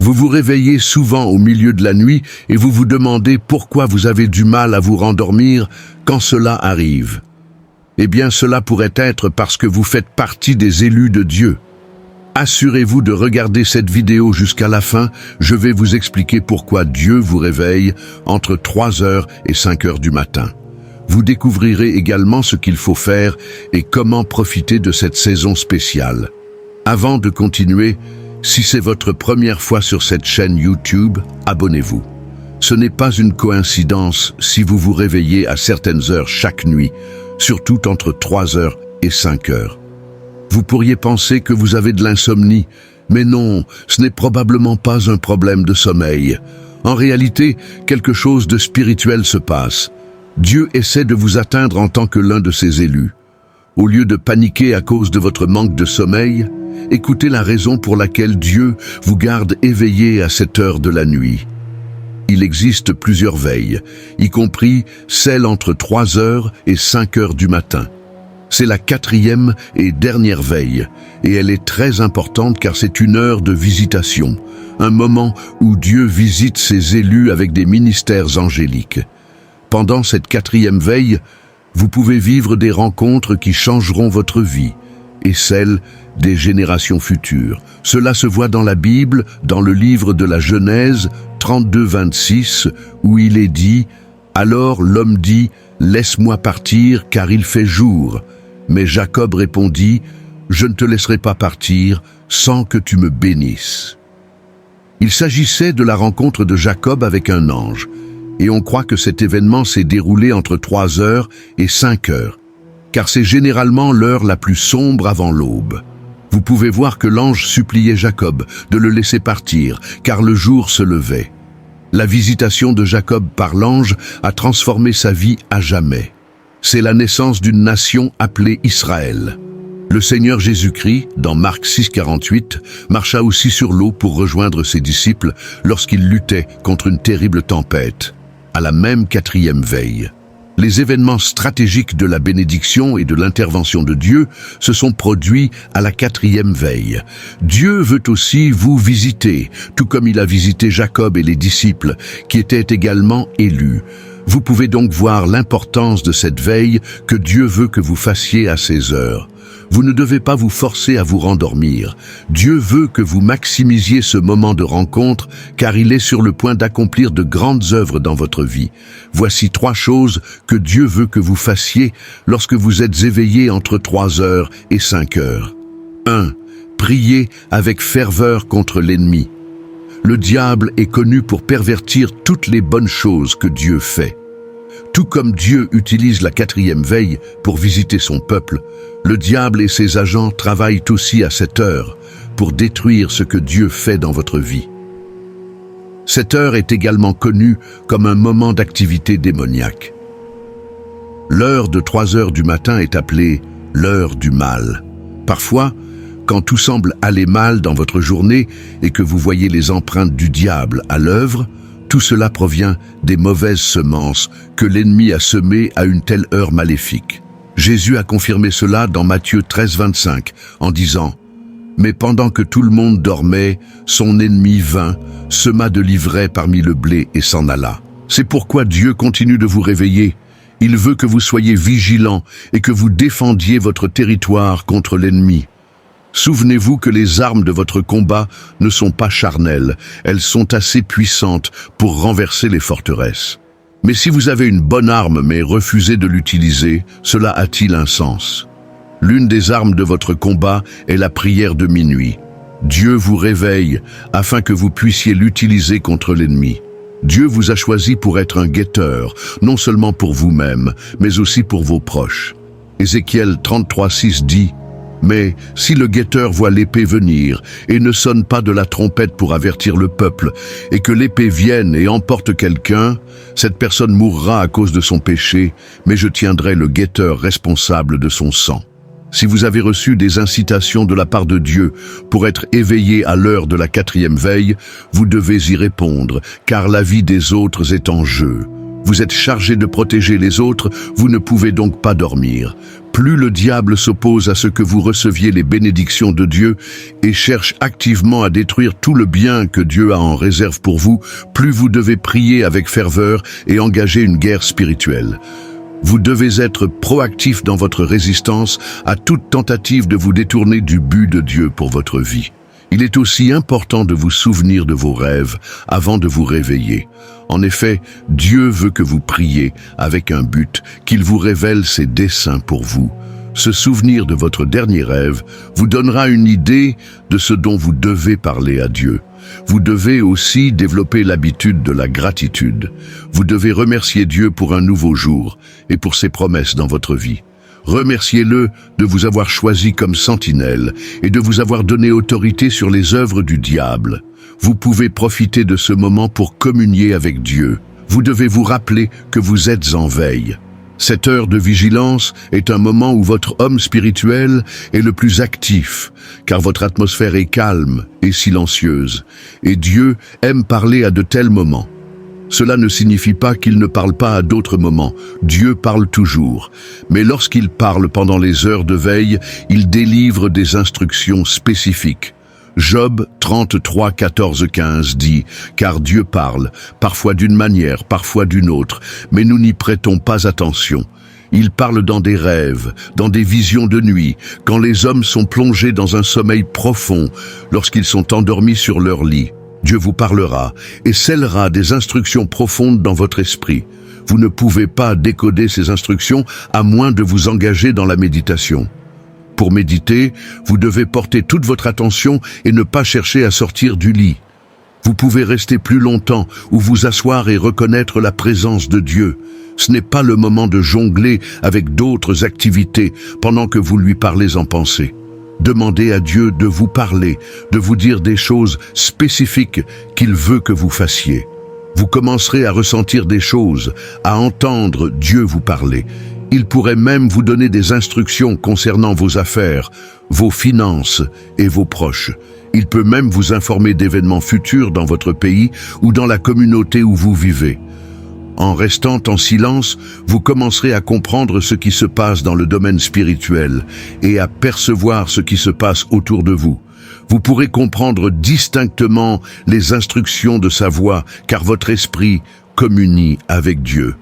Vous vous réveillez souvent au milieu de la nuit et vous vous demandez pourquoi vous avez du mal à vous rendormir quand cela arrive. Eh bien, cela pourrait être parce que vous faites partie des élus de Dieu. Assurez-vous de regarder cette vidéo jusqu'à la fin, je vais vous expliquer pourquoi Dieu vous réveille entre 3h et 5h du matin. Vous découvrirez également ce qu'il faut faire et comment profiter de cette saison spéciale. Avant de continuer, si c'est votre première fois sur cette chaîne YouTube, abonnez-vous. Ce n'est pas une coïncidence si vous vous réveillez à certaines heures chaque nuit, surtout entre 3h et 5h. Vous pourriez penser que vous avez de l'insomnie, mais non, ce n'est probablement pas un problème de sommeil. En réalité, quelque chose de spirituel se passe. Dieu essaie de vous atteindre en tant que l'un de ses élus. Au lieu de paniquer à cause de votre manque de sommeil, écoutez la raison pour laquelle Dieu vous garde éveillé à cette heure de la nuit. Il existe plusieurs veilles, y compris celle entre 3h et 5h du matin. C'est la 4e et dernière veille, et elle est très importante car c'est une heure de visitation, un moment où Dieu visite ses élus avec des ministères angéliques. Pendant cette 4e veille, vous pouvez vivre des rencontres qui changeront votre vie et celle des générations futures. Cela se voit dans la Bible, dans le livre de la Genèse 32-26, où il est dit « Alors l'homme dit « Laisse-moi partir, car il fait jour. » Mais Jacob répondit « Je ne te laisserai pas partir sans que tu me bénisses. » Il s'agissait de la rencontre de Jacob avec un ange, et on croit que cet événement s'est déroulé entre 3h et 5h, car c'est généralement l'heure la plus sombre avant l'aube. Vous pouvez voir que l'ange suppliait Jacob de le laisser partir, car le jour se levait. La visitation de Jacob par l'ange a transformé sa vie à jamais. C'est la naissance d'une nation appelée Israël. Le Seigneur Jésus-Christ, dans Marc 6,48, marcha aussi sur l'eau pour rejoindre ses disciples lorsqu'ils luttaient contre une terrible tempête, à la même 4e veille. Les événements stratégiques de la bénédiction et de l'intervention de Dieu se sont produits à la 4e veille. Dieu veut aussi vous visiter, tout comme il a visité Jacob et les disciples, qui étaient également élus. Vous pouvez donc voir l'importance de cette veille que Dieu veut que vous fassiez à ces heures. Vous ne devez pas vous forcer à vous rendormir. Dieu veut que vous maximisiez ce moment de rencontre car il est sur le point d'accomplir de grandes œuvres dans votre vie. Voici 3 choses que Dieu veut que vous fassiez lorsque vous êtes éveillé entre 3h et 5h. 1. Priez avec ferveur contre l'ennemi. Le diable est connu pour pervertir toutes les bonnes choses que Dieu fait. Tout comme Dieu utilise la 4e veille pour visiter son peuple, le diable et ses agents travaillent aussi à cette heure pour détruire ce que Dieu fait dans votre vie. Cette heure est également connue comme un moment d'activité démoniaque. L'heure de 3h du matin est appelée l'heure du mal. Parfois, quand tout semble aller mal dans votre journée et que vous voyez les empreintes du diable à l'œuvre, tout cela provient des mauvaises semences que l'ennemi a semées à une telle heure maléfique. Jésus a confirmé cela dans Matthieu 13,25 en disant « Mais pendant que tout le monde dormait, son ennemi vint, sema de l'ivraie parmi le blé et s'en alla. » C'est pourquoi Dieu continue de vous réveiller. Il veut que vous soyez vigilants et que vous défendiez votre territoire contre l'ennemi. Souvenez-vous que les armes de votre combat ne sont pas charnelles, elles sont assez puissantes pour renverser les forteresses. Mais si vous avez une bonne arme mais refusez de l'utiliser, cela a-t-il un sens? L'une des armes de votre combat est la prière de minuit. Dieu vous réveille afin que vous puissiez l'utiliser contre l'ennemi. Dieu vous a choisi pour être un guetteur, non seulement pour vous-même, mais aussi pour vos proches. Ézéchiel 33,6 dit « Mais si le guetteur voit l'épée venir et ne sonne pas de la trompette pour avertir le peuple, et que l'épée vienne et emporte quelqu'un, cette personne mourra à cause de son péché, mais je tiendrai le guetteur responsable de son sang. » Si vous avez reçu des incitations de la part de Dieu pour être éveillé à l'heure de la 4e veille, vous devez y répondre, car la vie des autres est en jeu. Vous êtes chargé de protéger les autres, vous ne pouvez donc pas dormir. Plus le diable s'oppose à ce que vous receviez les bénédictions de Dieu et cherche activement à détruire tout le bien que Dieu a en réserve pour vous, plus vous devez prier avec ferveur et engager une guerre spirituelle. Vous devez être proactif dans votre résistance à toute tentative de vous détourner du but de Dieu pour votre vie. Il est aussi important de vous souvenir de vos rêves avant de vous réveiller. En effet, Dieu veut que vous priez avec un but, qu'il vous révèle ses desseins pour vous. Se souvenir de votre dernier rêve vous donnera une idée de ce dont vous devez parler à Dieu. Vous devez aussi développer l'habitude de la gratitude. Vous devez remercier Dieu pour un nouveau jour et pour ses promesses dans votre vie. Remerciez-le de vous avoir choisi comme sentinelle et de vous avoir donné autorité sur les œuvres du diable. Vous pouvez profiter de ce moment pour communier avec Dieu. Vous devez vous rappeler que vous êtes en veille. Cette heure de vigilance est un moment où votre homme spirituel est le plus actif, car votre atmosphère est calme et silencieuse, et Dieu aime parler à de tels moments. Cela ne signifie pas qu'il ne parle pas à d'autres moments. Dieu parle toujours. Mais lorsqu'il parle pendant les heures de veille, il délivre des instructions spécifiques. Job 33, 14, 15 dit « Car Dieu parle, parfois d'une manière, parfois d'une autre, mais nous n'y prêtons pas attention. Il parle dans des rêves, dans des visions de nuit, quand les hommes sont plongés dans un sommeil profond, lorsqu'ils sont endormis sur leur lit. Dieu vous parlera et scellera des instructions profondes dans votre esprit. Vous ne pouvez pas décoder ces instructions à moins de vous engager dans la méditation. Pour méditer, vous devez porter toute votre attention et ne pas chercher à sortir du lit. Vous pouvez rester plus longtemps ou vous asseoir et reconnaître la présence de Dieu. Ce n'est pas le moment de jongler avec d'autres activités pendant que vous lui parlez en pensée. Demandez à Dieu de vous parler, de vous dire des choses spécifiques qu'il veut que vous fassiez. Vous commencerez à ressentir des choses, à entendre Dieu vous parler. Il pourrait même vous donner des instructions concernant vos affaires, vos finances et vos proches. Il peut même vous informer d'événements futurs dans votre pays ou dans la communauté où vous vivez. En restant en silence, vous commencerez à comprendre ce qui se passe dans le domaine spirituel et à percevoir ce qui se passe autour de vous. Vous pourrez comprendre distinctement les instructions de sa voix, car votre esprit communie avec Dieu.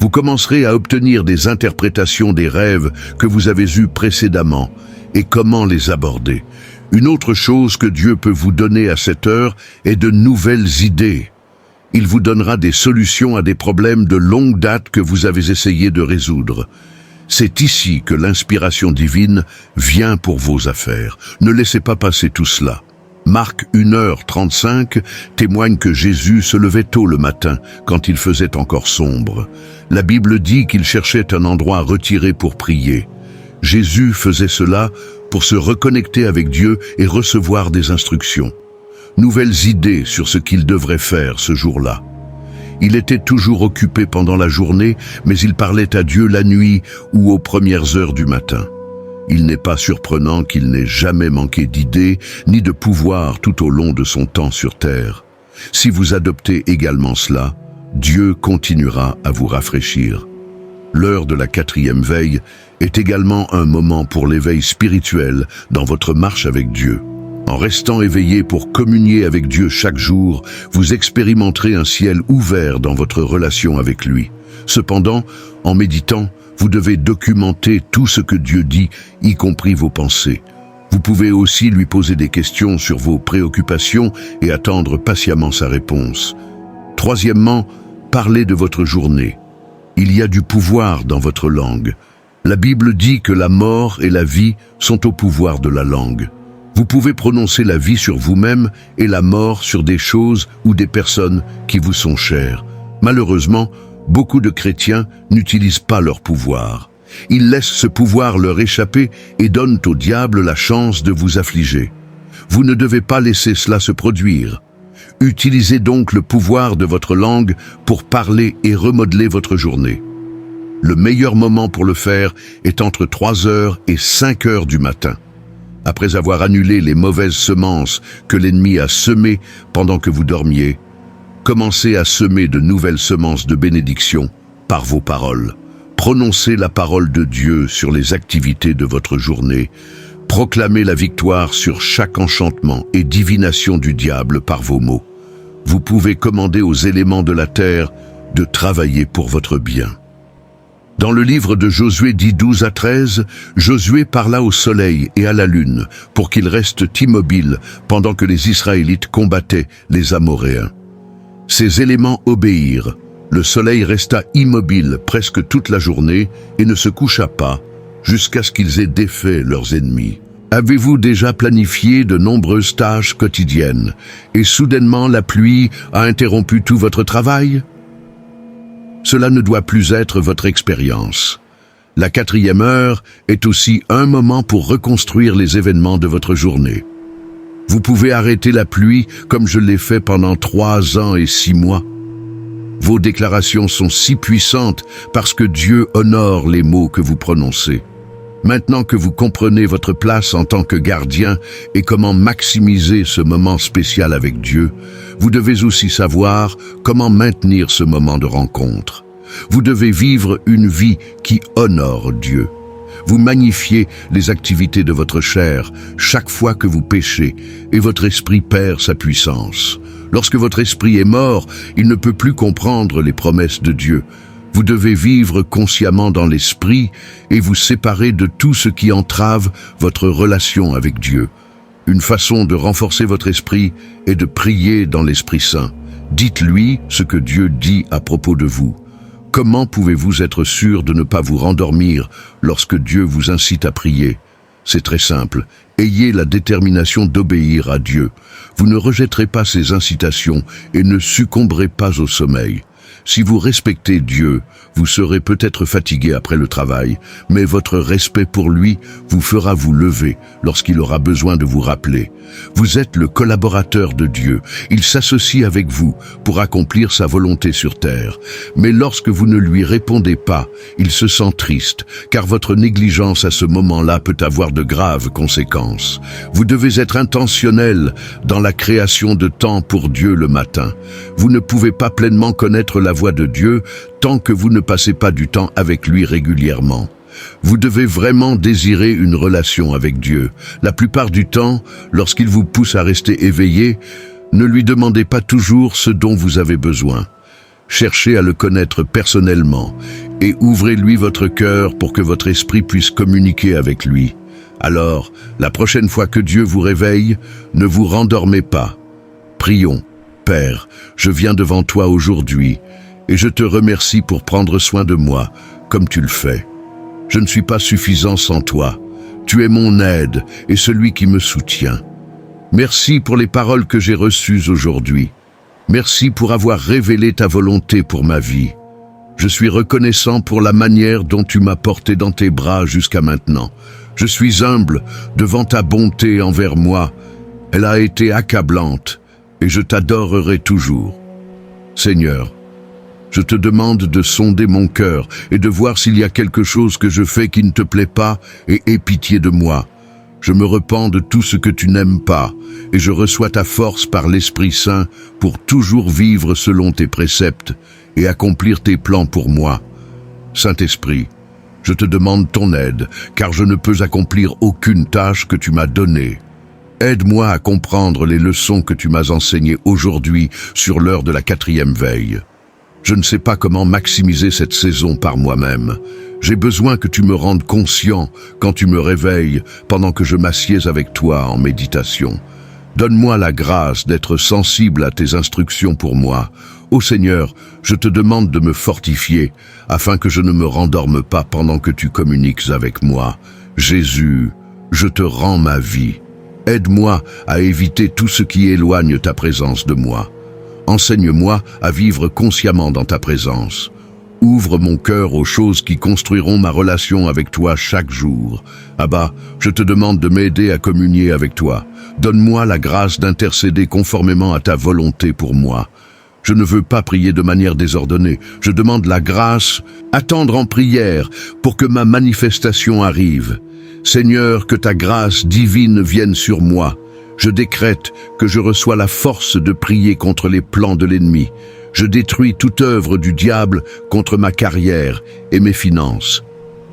Vous commencerez à obtenir des interprétations des rêves que vous avez eus précédemment et comment les aborder. Une autre chose que Dieu peut vous donner à cette heure est de nouvelles idées. Il vous donnera des solutions à des problèmes de longue date que vous avez essayé de résoudre. C'est ici que l'inspiration divine vient pour vos affaires. Ne laissez pas passer tout cela. Marc 1h35 témoigne que Jésus se levait tôt le matin, quand il faisait encore sombre. La Bible dit qu'il cherchait un endroit retiré pour prier. Jésus faisait cela pour se reconnecter avec Dieu et recevoir des instructions. Nouvelles idées sur ce qu'il devrait faire ce jour-là. Il était toujours occupé pendant la journée, mais il parlait à Dieu la nuit ou aux premières heures du matin. Il n'est pas surprenant qu'il n'ait jamais manqué d'idées ni de pouvoir tout au long de son temps sur terre. Si vous adoptez également cela, Dieu continuera à vous rafraîchir. L'heure de la 4e veille est également un moment pour l'éveil spirituel dans votre marche avec Dieu. En restant éveillé pour communier avec Dieu chaque jour, vous expérimenterez un ciel ouvert dans votre relation avec lui. Cependant, en méditant, vous devez documenter tout ce que Dieu dit, y compris vos pensées. Vous pouvez aussi lui poser des questions sur vos préoccupations et attendre patiemment sa réponse. Troisièmement, parlez de votre journée. Il y a du pouvoir dans votre langue. La Bible dit que la mort et la vie sont au pouvoir de la langue. Vous pouvez prononcer la vie sur vous-même et la mort sur des choses ou des personnes qui vous sont chères. Malheureusement, beaucoup de chrétiens n'utilisent pas leur pouvoir. Ils laissent ce pouvoir leur échapper et donnent au diable la chance de vous affliger. Vous ne devez pas laisser cela se produire. Utilisez donc le pouvoir de votre langue pour parler et remodeler votre journée. Le meilleur moment pour le faire est entre 3h et 5h du matin. Après avoir annulé les mauvaises semences que l'ennemi a semées pendant que vous dormiez, commencez à semer de nouvelles semences de bénédiction par vos paroles. Prononcez la parole de Dieu sur les activités de votre journée. Proclamez la victoire sur chaque enchantement et divination du diable par vos mots. Vous pouvez commander aux éléments de la terre de travailler pour votre bien. Dans le livre de Josué 10, 12-13, Josué parla au soleil et à la lune pour qu'ils restent immobiles pendant que les Israélites combattaient les Amoréens. Ces éléments obéirent. Le soleil resta immobile presque toute la journée et ne se coucha pas jusqu'à ce qu'ils aient défait leurs ennemis. Avez-vous déjà planifié de nombreuses tâches quotidiennes et soudainement la pluie a interrompu tout votre travail? Cela ne doit plus être votre expérience. La 4e heure est aussi un moment pour reconstruire les événements de votre journée. Vous pouvez arrêter la pluie comme je l'ai fait pendant 3 ans et 6 mois. Vos déclarations sont si puissantes parce que Dieu honore les mots que vous prononcez. Maintenant que vous comprenez votre place en tant que gardien et comment maximiser ce moment spécial avec Dieu, vous devez aussi savoir comment maintenir ce moment de rencontre. Vous devez vivre une vie qui honore Dieu. Vous magnifiez les activités de votre chair chaque fois que vous péchez et votre esprit perd sa puissance. Lorsque votre esprit est mort, il ne peut plus comprendre les promesses de Dieu. Vous devez vivre consciemment dans l'esprit et vous séparer de tout ce qui entrave votre relation avec Dieu. Une façon de renforcer votre esprit est de prier dans l'Esprit Saint. Dites-lui ce que Dieu dit à propos de vous. Comment pouvez-vous être sûr de ne pas vous rendormir lorsque Dieu vous incite à prier? C'est très simple. Ayez la détermination d'obéir à Dieu. Vous ne rejetterez pas ses incitations et ne succomberez pas au sommeil. Si vous respectez Dieu, vous serez peut-être fatigué après le travail, mais votre respect pour lui vous fera vous lever lorsqu'il aura besoin de vous rappeler. Vous êtes le collaborateur de Dieu. Il s'associe avec vous pour accomplir sa volonté sur terre. Mais lorsque vous ne lui répondez pas, il se sent triste, car votre négligence à ce moment-là peut avoir de graves conséquences. Vous devez être intentionnel dans la création de temps pour Dieu le matin. Vous ne pouvez pas pleinement connaître la voix de Dieu tant que vous ne passez pas du temps avec lui régulièrement. Vous devez vraiment désirer une relation avec Dieu. La plupart du temps, lorsqu'il vous pousse à rester éveillé, ne lui demandez pas toujours ce dont vous avez besoin. Cherchez à le connaître personnellement et ouvrez-lui votre cœur pour que votre esprit puisse communiquer avec lui. Alors, la prochaine fois que Dieu vous réveille, ne vous rendormez pas. Prions. Père, je viens devant toi aujourd'hui et je te remercie pour prendre soin de moi, comme tu le fais. Je ne suis pas suffisant sans toi. Tu es mon aide et celui qui me soutient. Merci pour les paroles que j'ai reçues aujourd'hui. Merci pour avoir révélé ta volonté pour ma vie. Je suis reconnaissant pour la manière dont tu m'as porté dans tes bras jusqu'à maintenant. Je suis humble devant ta bonté envers moi. Elle a été accablante et je t'adorerai toujours. Seigneur, je te demande de sonder mon cœur et de voir s'il y a quelque chose que je fais qui ne te plaît pas et aie pitié de moi. Je me repens de tout ce que tu n'aimes pas et je reçois ta force par l'Esprit Saint pour toujours vivre selon tes préceptes et accomplir tes plans pour moi. Saint-Esprit, je te demande ton aide car je ne peux accomplir aucune tâche que tu m'as donnée. Aide-moi à comprendre les leçons que tu m'as enseignées aujourd'hui sur l'heure de la 4e veille. Je ne sais pas comment maximiser cette saison par moi-même. J'ai besoin que tu me rendes conscient quand tu me réveilles pendant que je m'assieds avec toi en méditation. Donne-moi la grâce d'être sensible à tes instructions pour moi. Ô Seigneur, je te demande de me fortifier afin que je ne me rendorme pas pendant que tu communiques avec moi. Jésus, je te rends ma vie. Aide-moi à éviter tout ce qui éloigne ta présence de moi. Enseigne-moi à vivre consciemment dans ta présence. Ouvre mon cœur aux choses qui construiront ma relation avec toi chaque jour. Abba, je te demande de m'aider à communier avec toi. Donne-moi la grâce d'intercéder conformément à ta volonté pour moi. Je ne veux pas prier de manière désordonnée. Je demande la grâce, attendre en prière pour que ma manifestation arrive. Seigneur, que ta grâce divine vienne sur moi. Je décrète que je reçois la force de prier contre les plans de l'ennemi. Je détruis toute œuvre du diable contre ma carrière et mes finances.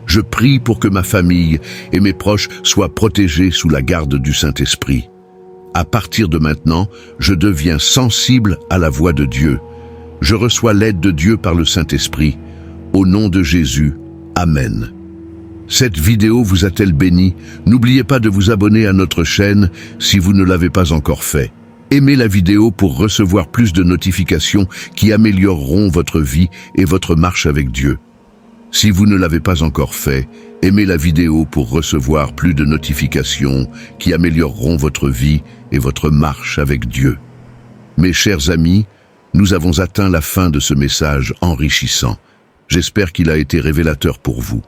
Je prie pour que ma famille et mes proches soient protégés sous la garde du Saint-Esprit. À partir de maintenant, je deviens sensible à la voix de Dieu. Je reçois l'aide de Dieu par le Saint-Esprit. Au nom de Jésus, Amen. Cette vidéo vous a-t-elle béni? N'oubliez pas de vous abonner à notre chaîne si vous ne l'avez pas encore fait. Aimez la vidéo pour recevoir plus de notifications qui amélioreront votre vie et votre marche avec Dieu. Si vous ne l'avez pas encore fait, aimez la vidéo pour recevoir plus de notifications qui amélioreront votre vie et votre marche avec Dieu. Mes chers amis, nous avons atteint la fin de ce message enrichissant. J'espère qu'il a été révélateur pour vous.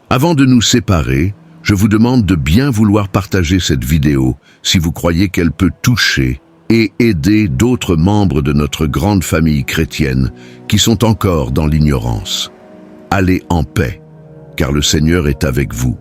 Avant de nous séparer, je vous demande de bien vouloir partager cette vidéo si vous croyez qu'elle peut toucher et aider d'autres membres de notre grande famille chrétienne qui sont encore dans l'ignorance. Allez en paix, car le Seigneur est avec vous.